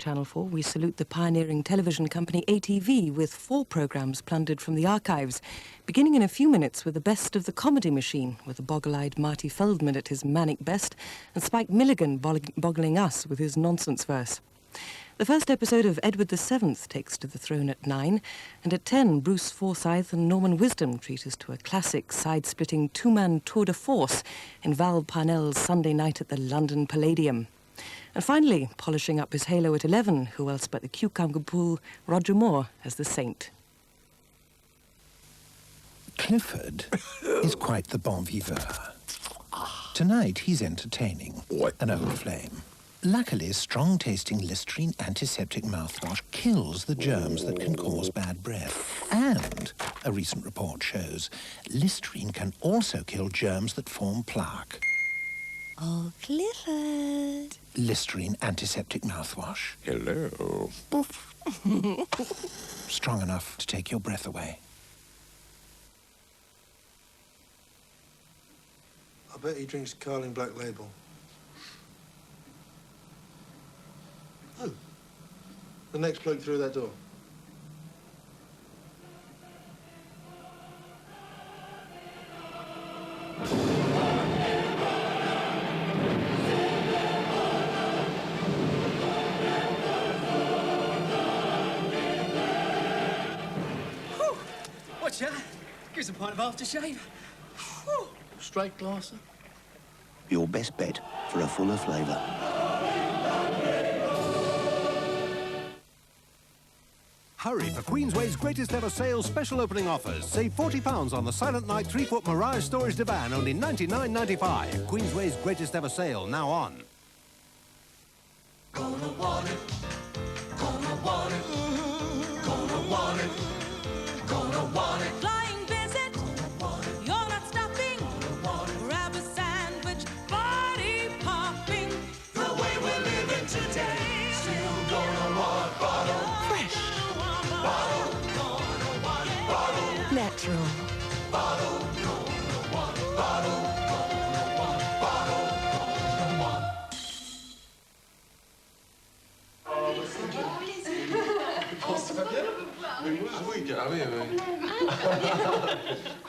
Channel 4, we salute the pioneering television company ATV with 4 programmes plundered from the archives, beginning in a few minutes with the best of the comedy machine, with the boggle-eyed Marty Feldman at his manic best, and Spike Milligan boggling us with his nonsense verse. The first episode of Edward VII takes to the throne at 9, and at 10, Bruce Forsyth and Norman Wisdom treat us to a classic side-splitting 2-man tour de force in Val Parnell's Sunday night at the London Palladium. And finally, polishing up his halo at 11, who else but the cucumber pool, Roger Moore as the saint. Clifford is quite the bon vivant. Tonight he's entertaining, an old flame. Luckily, strong-tasting Listerine antiseptic mouthwash kills the germs that can cause bad breath. And, a recent report shows, Listerine can also kill germs that form plaque. Oh, Clifford. Listerine antiseptic mouthwash. Hello. Strong enough to take your breath away. I bet he drinks Carling Black Label. Oh, the next bloke through that door. Watch that. Gives a pint of aftershave. Whew. Straight glasser? Your best bet for a fuller flavour. Hurry for Queensway's greatest ever sale special opening offers. Save £40 on the Silent Night 3-foot Mirage storage divan, only $99.95. Queensway's greatest ever sale, now on. Gonna want it. Gonna want it. Gonna want it. Gonna want it. Flying visit. You're not stopping. Grab a sandwich. Body popping. The way we're living today. Still gonna want bottle. Fresh. Bottle. Gonna want bottle. Natural. Bottle. Gonna want bottle. Gonna want bottle. Gonna want.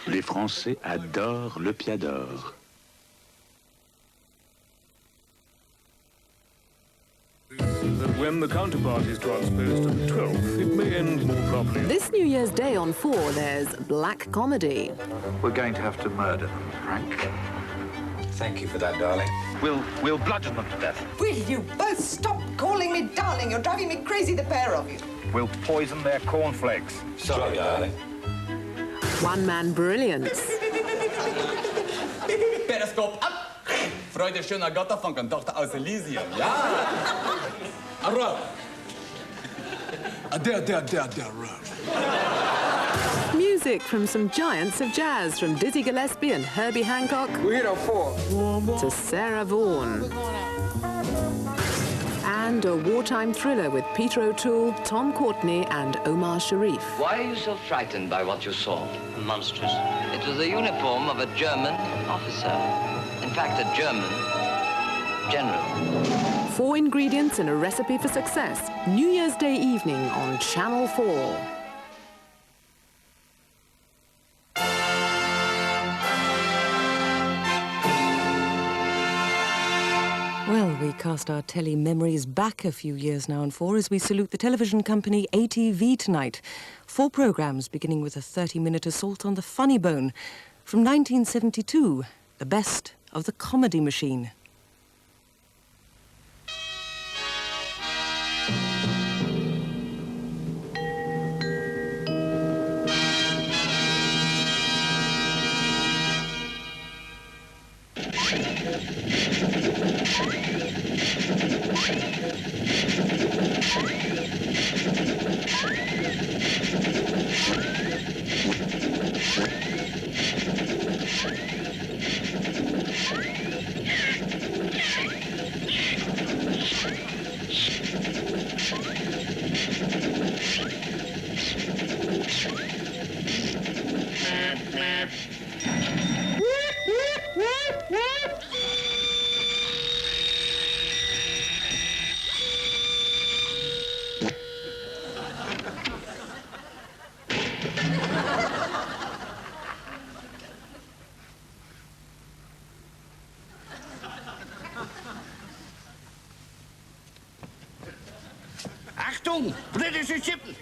Les Français adorent le Piador. That when the counterpart is transposed to the 12th, it may end more properly. This New Year's Day on 4, there's black comedy. We're going to have to murder them, Frank. Thank you for that, darling. We'll bludgeon them to death. Will you both stop calling me darling? You're driving me crazy, the pair of you. We'll poison their cornflakes. Sorry, darling. One-man brilliance. Periskop ab! Freude schöner Götter von Tochter aus Elysium. Ja! Arro! Music from some giants of jazz, from Dizzy Gillespie and Herbie Hancock to Sarah Vaughan. And a wartime thriller with Peter O'Toole, Tom Courtenay and Omar Sharif. Why are you so frightened by what you saw? Monstrous. It was the uniform of a German officer. In fact, a German general. 4 ingredients in a recipe for success. New Year's Day evening on Channel 4. Well, we cast our telly memories back a few years now on 4 as we salute the television company ATV tonight. 4 programmes beginning with a 30-minute assault on the funny bone. From 1972, the best of the comedy machine. Achtung, britische Schiffen!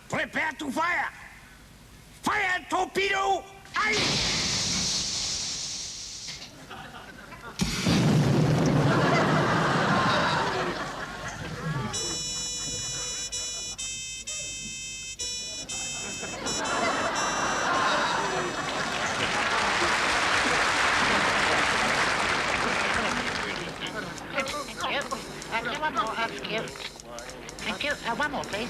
Prepare to fire! Fire torpedo! Ice! One more, thank you. Thank you. One more, please.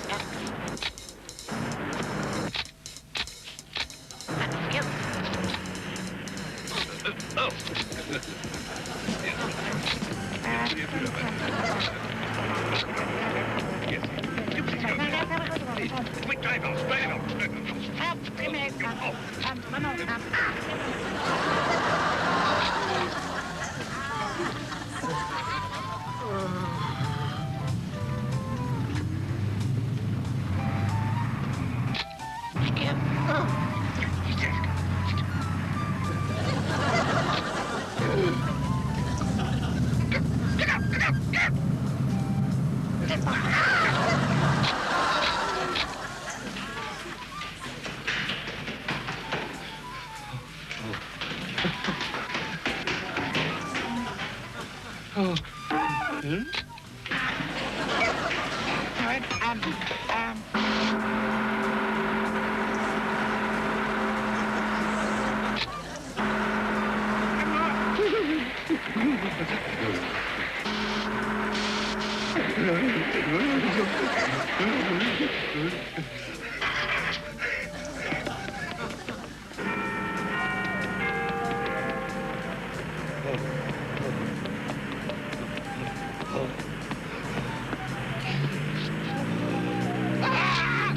Thank you. Quick, drive on, straight on.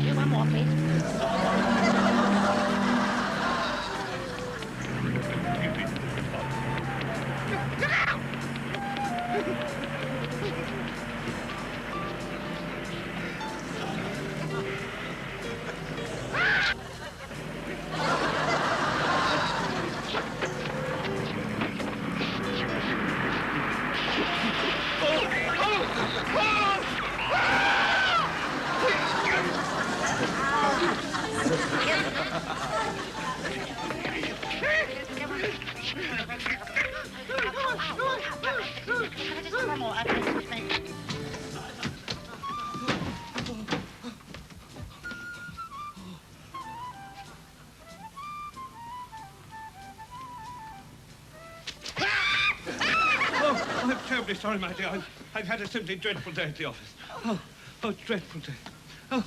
One more, please. I'm terribly sorry, my dear. I've had a simply dreadful day at the office. Oh, dreadful day. Oh.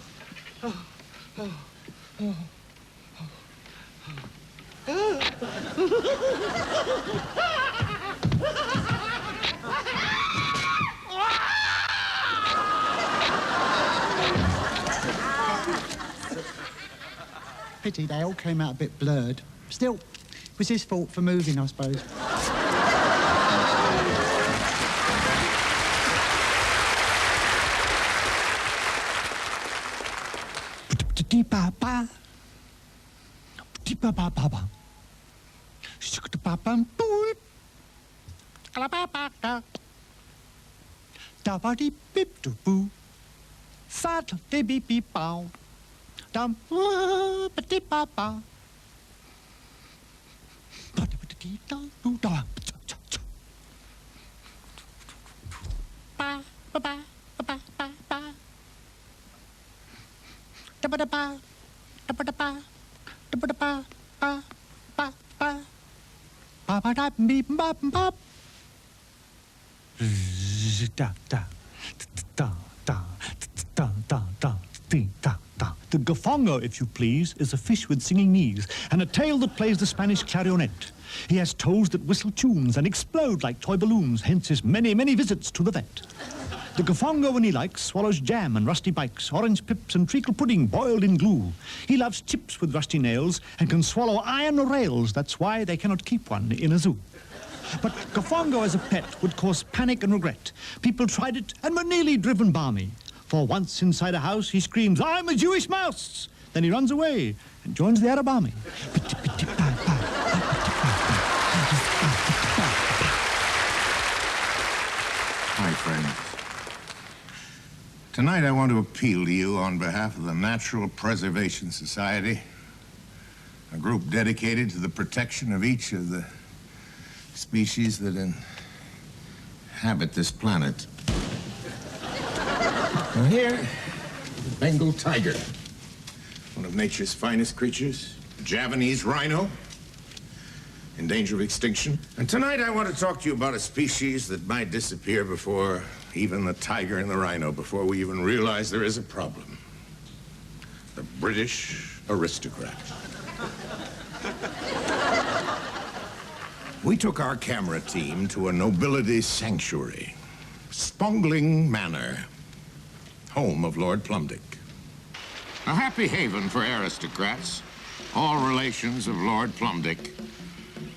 Pity they all came out a bit blurred. Still, it was his fault for moving, I suppose. The gafongo, if you please, is a fish with singing knees and a tail that plays the Spanish clarionet. He has toes that whistle tunes and explode like toy balloons, hence his many, many visits to the vet. The gafongo, when he likes, swallows jam and rusty bikes, orange pips and treacle pudding boiled in glue. He loves chips with rusty nails and can swallow iron rails. That's why they cannot keep one in a zoo. But gafongo as a pet would cause panic and regret. People tried it and were nearly driven balmy. For once inside a house, he screams, "I'm a Jewish mouse!" Then he runs away and joins the Arab army. Hi, friends. Tonight I want to appeal to you on behalf of the Natural Preservation Society, a group dedicated to the protection of each of the species that inhabit this planet. Now here, the Bengal tiger, one of nature's finest creatures, Javanese rhino, in danger of extinction. And tonight I want to talk to you about a species that might disappear before even the tiger and the rhino, before we even realize there is a problem. The British aristocrat. We took our camera team to a nobility sanctuary, Spongling Manor, home of Lord Plumdick. A happy haven for aristocrats, all relations of Lord Plumdick.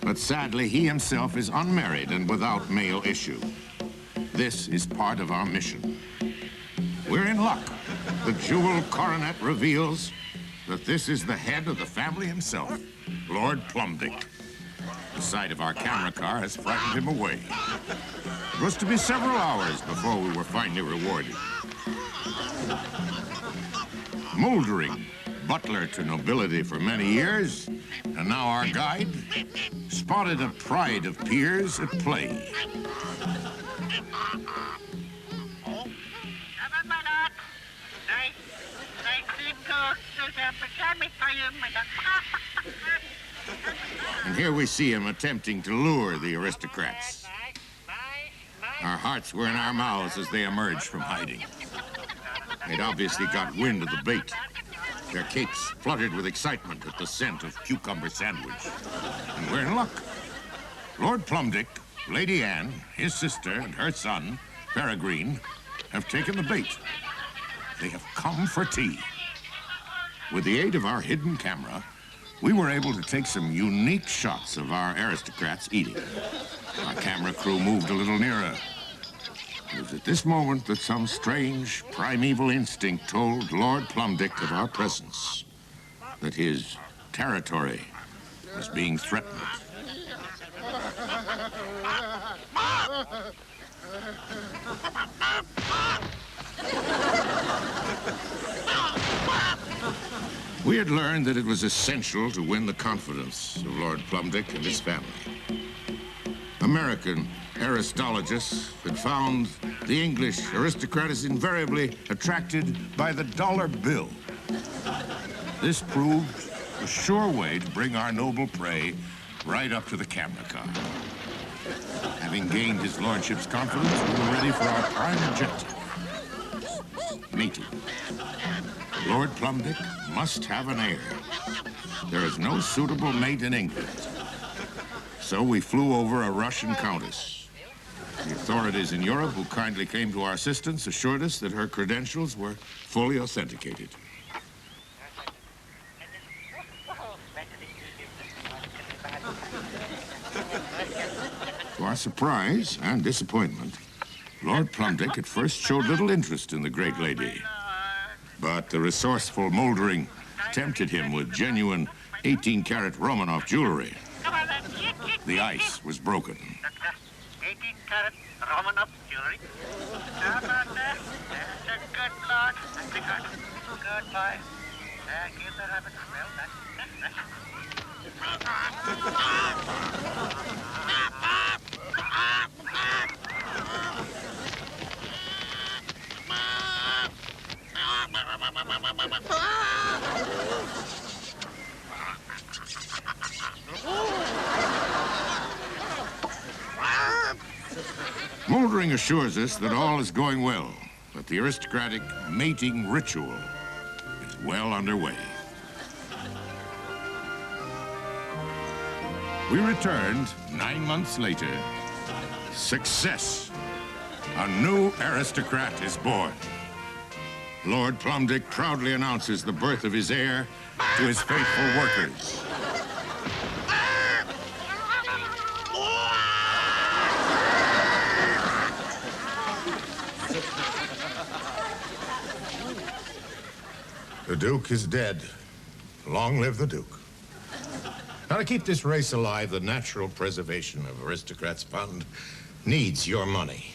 But sadly, he himself is unmarried and without male issue. This is part of our mission. We're in luck. The jewel coronet reveals that this is the head of the family himself, Lord Plumdick. The sight of our camera car has frightened him away. It was to be several hours before we were finally rewarded. Mouldering, butler to nobility for many years, and now our guide, spotted a pride of peers at play. And here we see him attempting to lure the aristocrats. Our hearts were in our mouths as they emerged from hiding. They'd obviously got wind of the bait. Their capes fluttered with excitement at the scent of cucumber sandwich. And we're in luck. Lord Plumdick, Lady Anne, his sister, and her son, Peregrine, have taken the bait. They have come for tea. With the aid of our hidden camera, we were able to take some unique shots of our aristocrats eating. Our camera crew moved a little nearer. It was at this moment that some strange, primeval instinct told Lord Plumdick of our presence, that his territory was being threatened. We had learned that it was essential to win the confidence of Lord Plumdick and his family. American aristologists had found the English aristocrat is invariably attracted by the dollar bill. This proved a sure way to bring our noble prey right up to the camera car. Having gained his lordship's confidence, we were ready for our prime objective, mating. Lord Plumdick must have an heir. There is no suitable mate in England. So we flew over a Russian countess. The authorities in Europe who kindly came to our assistance assured us that her credentials were fully authenticated. To our surprise and disappointment, Lord Plumdick at first showed little interest in the great lady. But the resourceful Mouldering tempted him with genuine 18-karat Romanov jewelry. The ice was broken. 18-karat Romanov jewelry. How about that? That's a good lot. Good boy. Give the rabbit a smell. Mouldering assures us that all is going well, that the aristocratic mating ritual is well underway. We returned 9 months later. Success! A new aristocrat is born. Lord Plumdick proudly announces the birth of his heir to his faithful workers. The Duke is dead. Long live the Duke. Now, to keep this race alive, the Natural Preservation of Aristocrats Fund needs your money.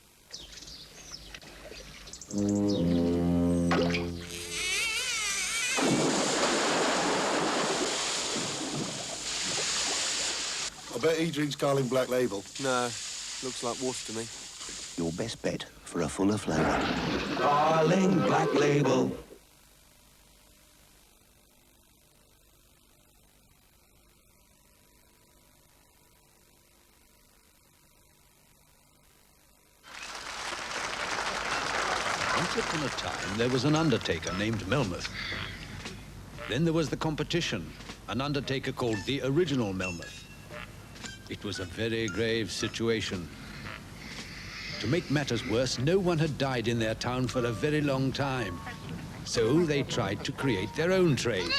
I bet he drinks Carling Black Label. No, looks like water to me. Your best bet for a fuller flavour. Carling Black Label. Once upon a time, there was an undertaker named Melmoth. Then there was the competition, an undertaker called the Original Melmoth. It was a very grave situation. To make matters worse, no one had died in their town for a very long time. So they tried to create their own trade.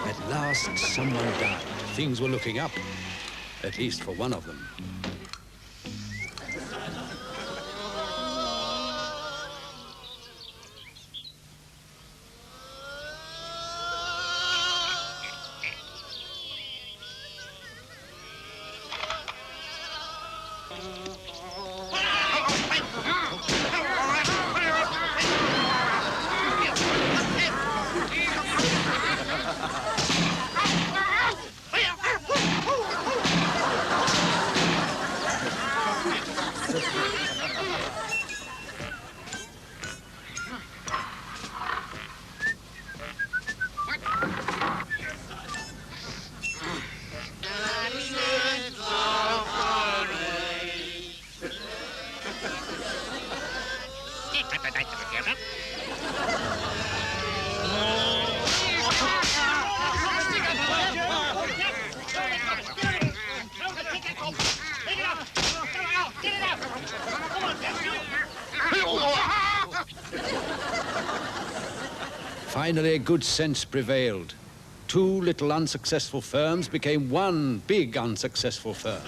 At last, someone died. Things were looking up, at least for one of them. Finally, good sense prevailed. Two little unsuccessful firms became one big unsuccessful firm.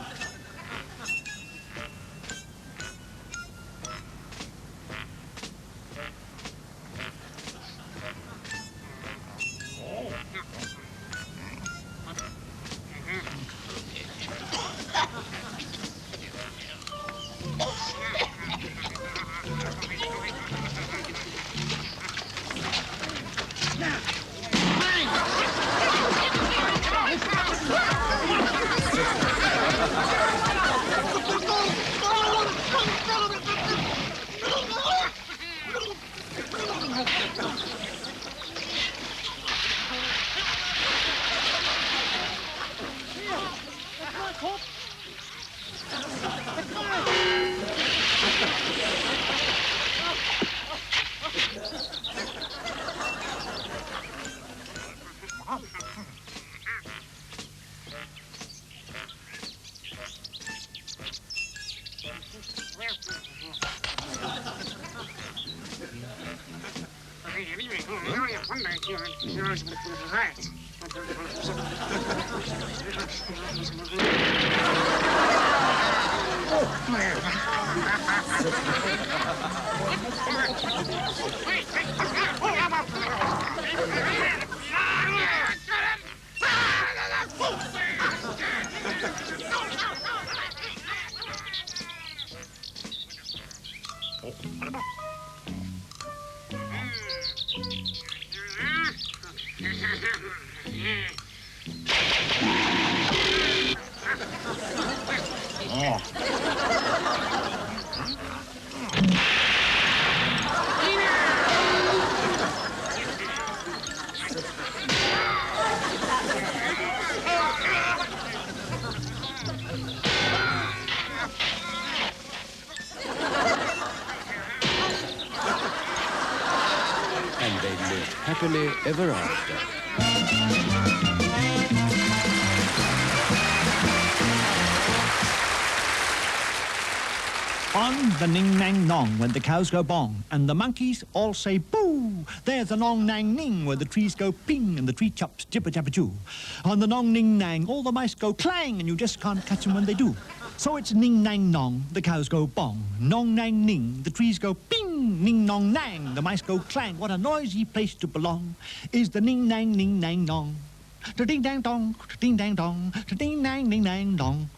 And they lived happily ever after. On the ning-nang-nong, when the cows go bong, and the monkeys all say boo. There's a nong-nang-ning, where the trees go ping, and the tree chops jibber-jabber-joo. On the nong-ning-nang, all the mice go clang, and you just can't catch them when they do. So it's ning-nang-nong, the cows go bong. Nong-nang-ning, the trees go ping. Ning-nong-nang, the mice go clang. What a noisy place to belong is the ning-nang-ning-nang-nong. Da-ding-dang-dong, ding-dang-dong, da-ding-nang-ning-nang-dong.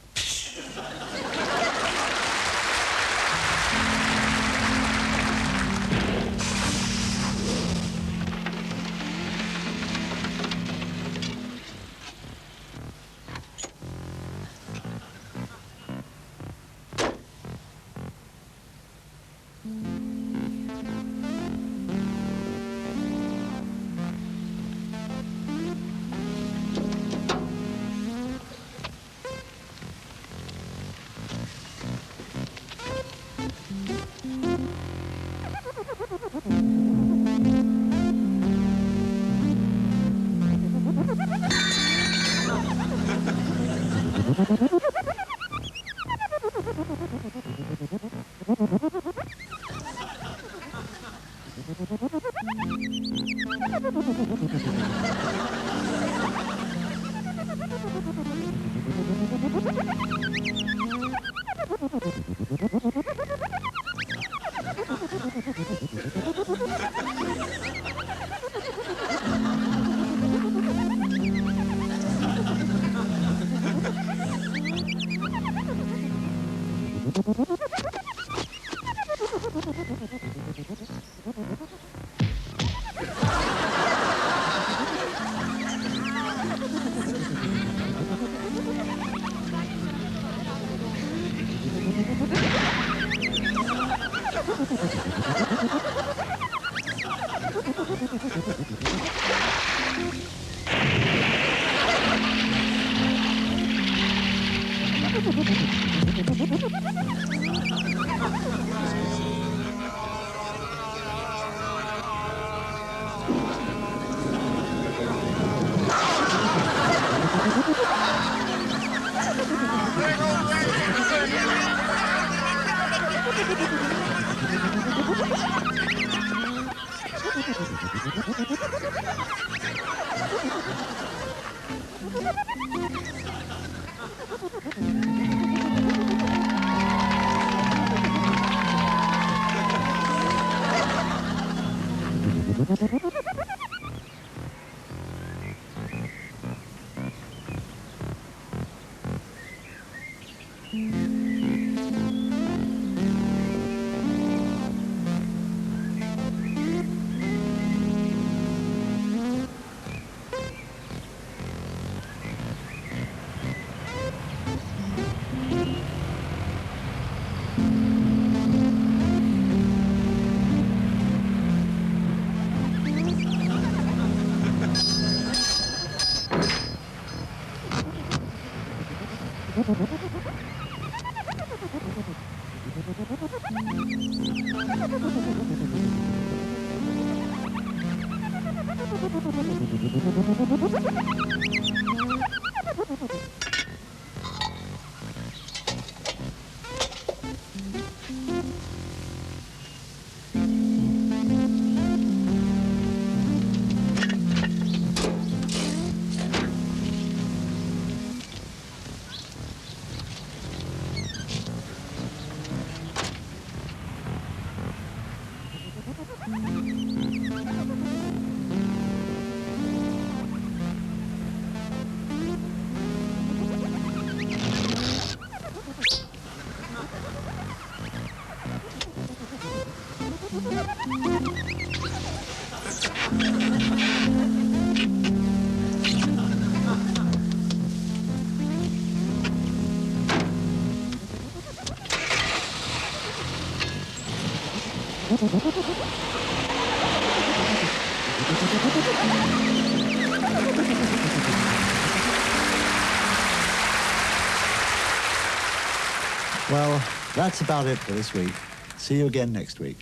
Well, that's about it for this week. See you again next week.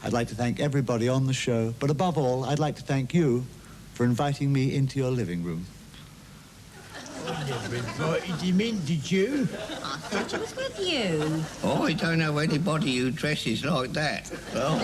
I'd like to thank everybody on the show, but above all, I'd like to thank you for inviting me into your living room. never invited him in, did you? I thought he was with you. Oh, I don't know anybody who dresses like that. Oh.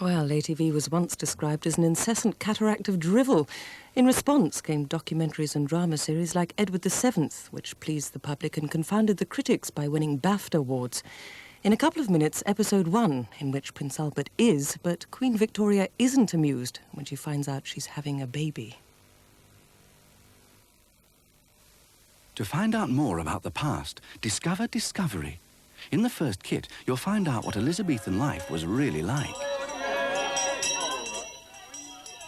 Well, ATV was once described as an incessant cataract of drivel. In response came documentaries and drama series like Edward VII, which pleased the public and confounded the critics by winning BAFTA awards. In a couple of minutes, episode 1, in which Prince Albert is, but Queen Victoria isn't amused when she finds out she's having a baby. To find out more about the past, discover Discovery. In the first kit, you'll find out what Elizabethan life was really like.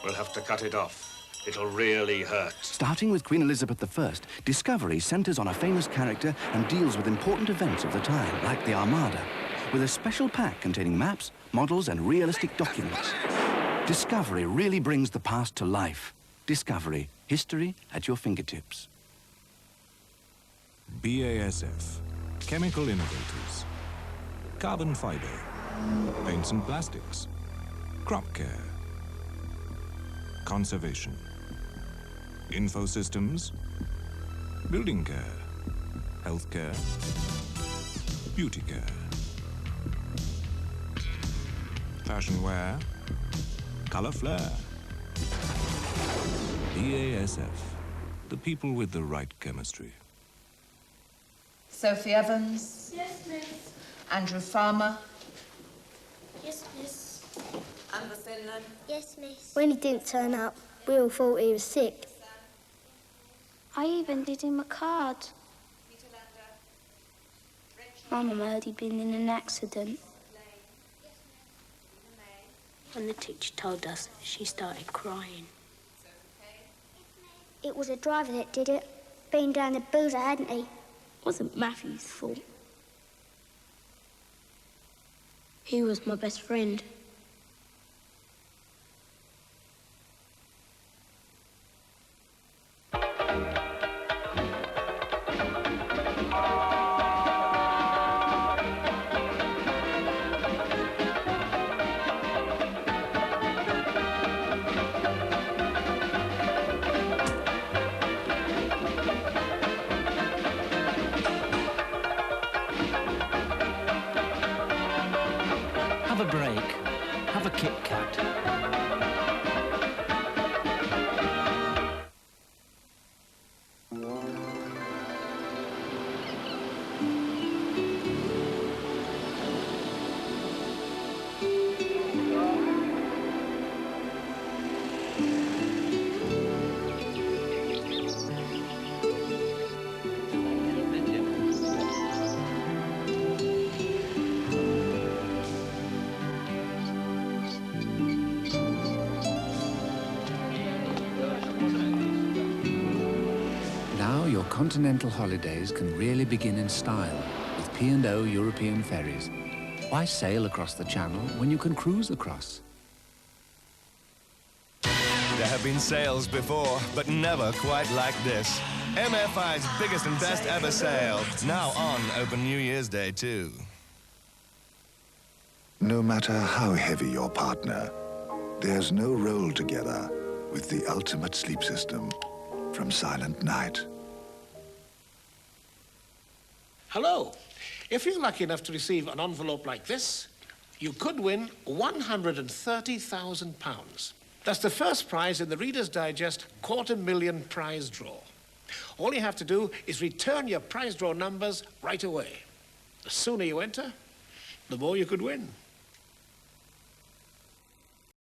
We'll have to cut it off. It'll really hurt. Starting with Queen Elizabeth I, Discovery centres on a famous character and deals with important events of the time, like the Armada, with a special pack containing maps, models and realistic documents. Discovery really brings the past to life. Discovery, history at your fingertips. BASF, chemical innovators, carbon fibre, paints and plastics, crop care, conservation, info systems, building care, healthcare, beauty care, fashion wear, colour flair. BASF, the people with the right chemistry. Sophie Evans. Yes, miss. Andrew Farmer. Yes, miss. Amber Finland. Yes, miss. When he didn't turn up, we all thought he was sick. I even did him a card. Mum heard he'd been in an accident. When the teacher told us, she started crying. It was a driver that did it. Been down the boozer, hadn't he? Wasn't Matthew's fault. He was my best friend. Have a break. Have a Kit Kat. Now your continental holidays can really begin in style with P&O European ferries. Why sail across the Channel when you can cruise across? There have been sales before, but never quite like this. MFI's biggest and best ever sale. Now on open New Year's Day too. No matter how heavy your partner, there's no roll together with the ultimate sleep system from Silent Night. Hello. If you're lucky enough to receive an envelope like this, you could win £130,000. That's the first prize in the Reader's Digest $250,000 prize draw. All you have to do is return your prize draw numbers right away. The sooner you enter, the more you could win.